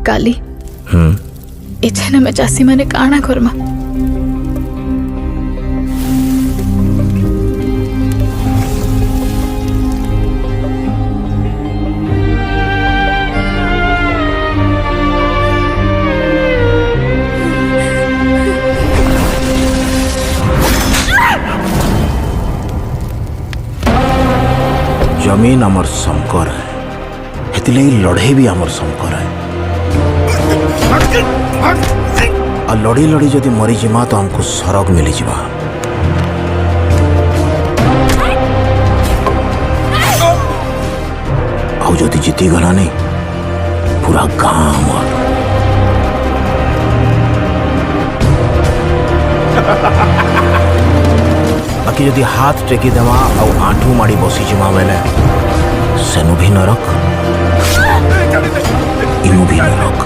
काली इच्छे में चाषी मैंने काना करमा जमीन आमर संकर है हेतिले लड़े भी आमर संकर है आ लड़ी लड़ी जदि मरी जिमा तो हमको सरग मिली जिमा आउ जदि जीती गला नहीं पूरा गांव मर बाकी जदि हाथ टेकी देवा आ आंठू माड़ी बसी जिमा बेले सेनु भी नरक इनु भी नरक